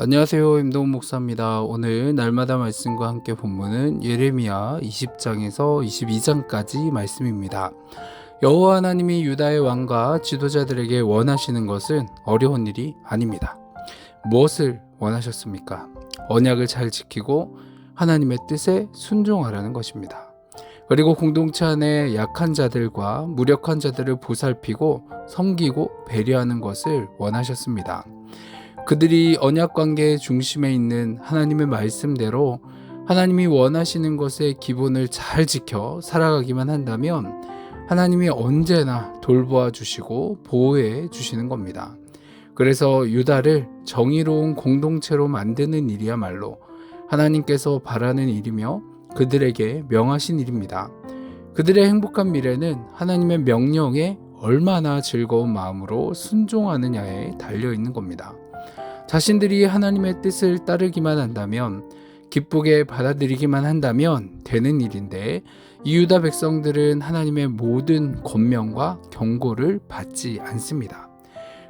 안녕하세요. 임동훈 목사입니다. 오늘 날마다 말씀과 함께 본문은 예레미야 20장에서 22장까지 말씀입니다. 여호와 하나님이 유다의 왕과 지도자들에게 원하시는 것은 어려운 일이 아닙니다. 무엇을 원하셨습니까? 언약을 잘 지키고 하나님의 뜻에 순종하라는 것입니다. 그리고 공동체 안에 약한 자들과 무력한 자들을 보살피고 섬기고 배려하는 것을 원하셨습니다. 그들이 언약 관계의 중심에 있는 하나님의 말씀대로 하나님이 원하시는 것의 기본을 잘 지켜 살아가기만 한다면 하나님이 언제나 돌보아 주시고 보호해 주시는 겁니다. 그래서 유다를 정의로운 공동체로 만드는 일이야말로 하나님께서 바라는 일이며 그들에게 명하신 일입니다. 그들의 행복한 미래는 하나님의 명령에 얼마나 즐거운 마음으로 순종하느냐에 달려 있는 겁니다. 자신들이 하나님의 뜻을 따르기만 한다면, 기쁘게 받아들이기만 한다면 되는 일인데, 이 유다 백성들은 하나님의 모든 권면과 경고를 받지 않습니다.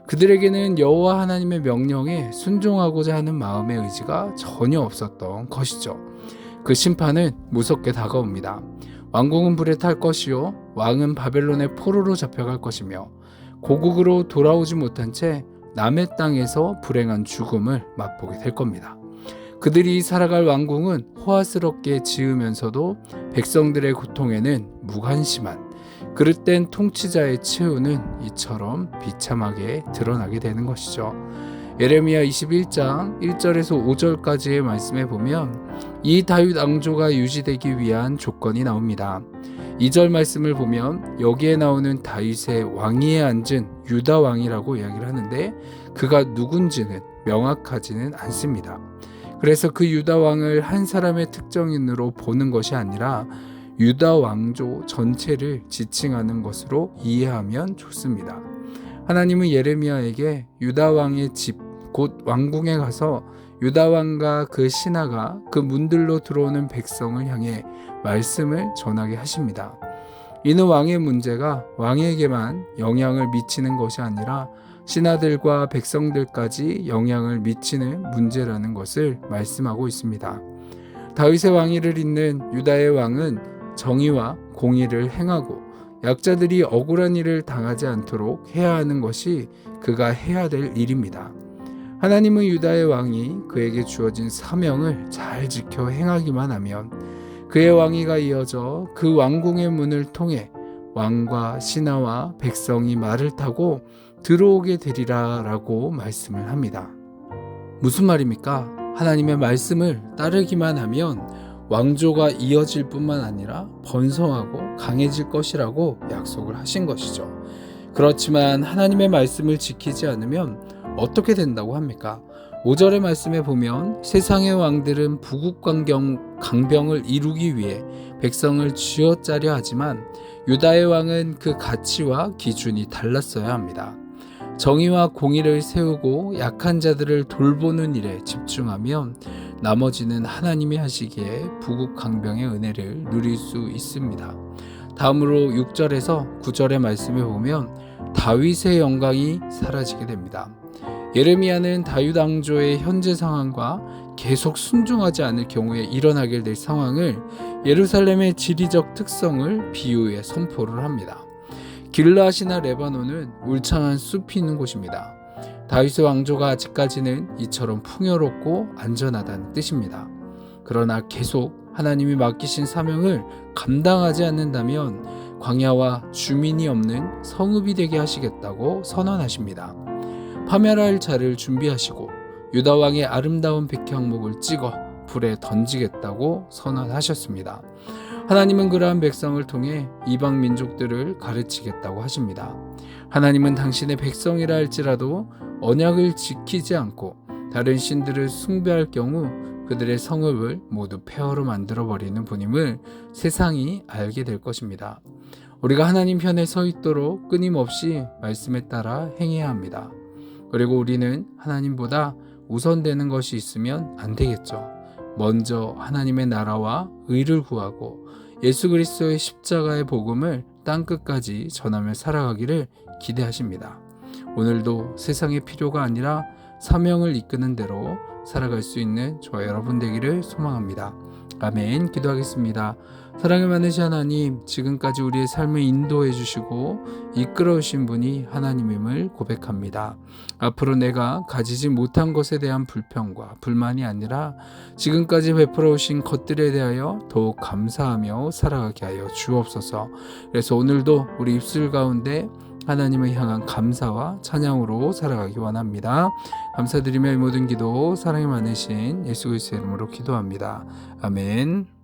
그들에게는 여호와 하나님의 명령에 순종하고자 하는 마음의 의지가 전혀 없었던 것이죠. 그 심판은 무섭게 다가옵니다. 왕궁은 불에 탈 것이요 왕은 바벨론의 포로로 잡혀갈 것이며 고국으로 돌아오지 못한 채 남의 땅에서 불행한 죽음을 맛보게 될 겁니다. 그들이 살아갈 왕궁은 호화스럽게 지으면서도 백성들의 고통에는 무관심한 그릇된 통치자의 최후는 이처럼 비참하게 드러나게 되는 것이죠. 예레미야 21장 1절에서 5절까지의 말씀에 보면 이 다윗 왕조가 유지되기 위한 조건이 나옵니다. 2절 말씀을 보면 여기에 나오는 다윗의 왕위에 앉은 유다 왕이라고 이야기를 하는데 그가 누군지는 명확하지는 않습니다. 그래서 그 유다 왕을 한 사람의 특정인으로 보는 것이 아니라 유다 왕조 전체를 지칭하는 것으로 이해하면 좋습니다. 하나님은 예레미야에게 유다 왕의 집, 곧 왕궁에 가서 유다 왕과 그 신하가 그 문들로 들어오는 백성을 향해 말씀을 전하게 하십니다. 이는 왕의 문제가 왕에게만 영향을 미치는 것이 아니라 신하들과 백성들까지 영향을 미치는 문제라는 것을 말씀하고 있습니다. 다윗의 왕위를 잇는 유다의 왕은 정의와 공의를 행하고 약자들이 억울한 일을 당하지 않도록 해야 하는 것이 그가 해야 될 일입니다. 하나님은 유다의 왕이 그에게 주어진 사명을 잘 지켜 행하기만 하면 그의 왕위가 이어져 그 왕궁의 문을 통해 왕과 신하와 백성이 말을 타고 들어오게 되리라 라고 말씀을 합니다. 무슨 말입니까? 하나님의 말씀을 따르기만 하면 왕조가 이어질 뿐만 아니라 번성하고 강해질 것이라고 약속을 하신 것이죠. 그렇지만 하나님의 말씀을 지키지 않으면 어떻게 된다고 합니까? 5절의 말씀에 보면 세상의 왕들은 부국강병을 이루기 위해 백성을 쥐어짜려 하지만 유다의 왕은 그 가치와 기준이 달랐어야 합니다. 정의와 공의를 세우고 약한 자들을 돌보는 일에 집중하면 나머지는 하나님이 하시기에 부국강병의 은혜를 누릴 수 있습니다. 다음으로 6절에서 9절의 말씀에 보면 다윗의 영광이 사라지게 됩니다. 예레미야는 다윗 왕조의 현재 상황과 계속 순종하지 않을 경우에 일어나게 될 상황을 예루살렘의 지리적 특성을 비유해 선포를 합니다. 길르앗이나 레바논은 울창한 숲이 있는 곳입니다. 다윗의 왕조가 아직까지는 이처럼 풍요롭고 안전하다는 뜻입니다. 그러나 계속 하나님이 맡기신 사명을 감당하지 않는다면 광야와 주민이 없는 성읍이 되게 하시겠다고 선언하십니다. 파멸할 자를 준비하시고 유다 왕의 아름다운 백향목을 찍어 불에 던지겠다고 선언하셨습니다. 하나님은 그러한 백성을 통해 이방 민족들을 가르치겠다고 하십니다. 하나님은 당신의 백성이라 할지라도 언약을 지키지 않고 다른 신들을 숭배할 경우 그들의 성읍을 모두 폐허로 만들어버리는 분임을 세상이 알게 될 것입니다. 우리가 하나님 편에 서 있도록 끊임없이 말씀에 따라 행해야 합니다. 그리고 우리는 하나님보다 우선되는 것이 있으면 안 되겠죠. 먼저 하나님의 나라와 의를 구하고 예수 그리스도의 십자가의 복음을 땅끝까지 전하며 살아가기를 기대하십니다. 오늘도 세상의 필요가 아니라 사명을 이끄는 대로 살아갈 수 있는 저와 여러분 되기를 소망합니다. 아멘. 기도하겠습니다. 사랑이 많으신 하나님, 지금까지 우리의 삶을 인도해 주시고 이끌어 오신 분이 하나님임을 고백합니다. 앞으로 내가 가지지 못한 것에 대한 불평과 불만이 아니라 지금까지 베풀어 오신 것들에 대하여 더욱 감사하며 살아가게 하여 주옵소서. 그래서 오늘도 우리 입술 가운데 하나님을 향한 감사와 찬양으로 살아가기 원합니다. 감사드리며 이 모든 기도 사랑이 많으신 예수 그리스도의 이름으로 기도합니다. 아멘.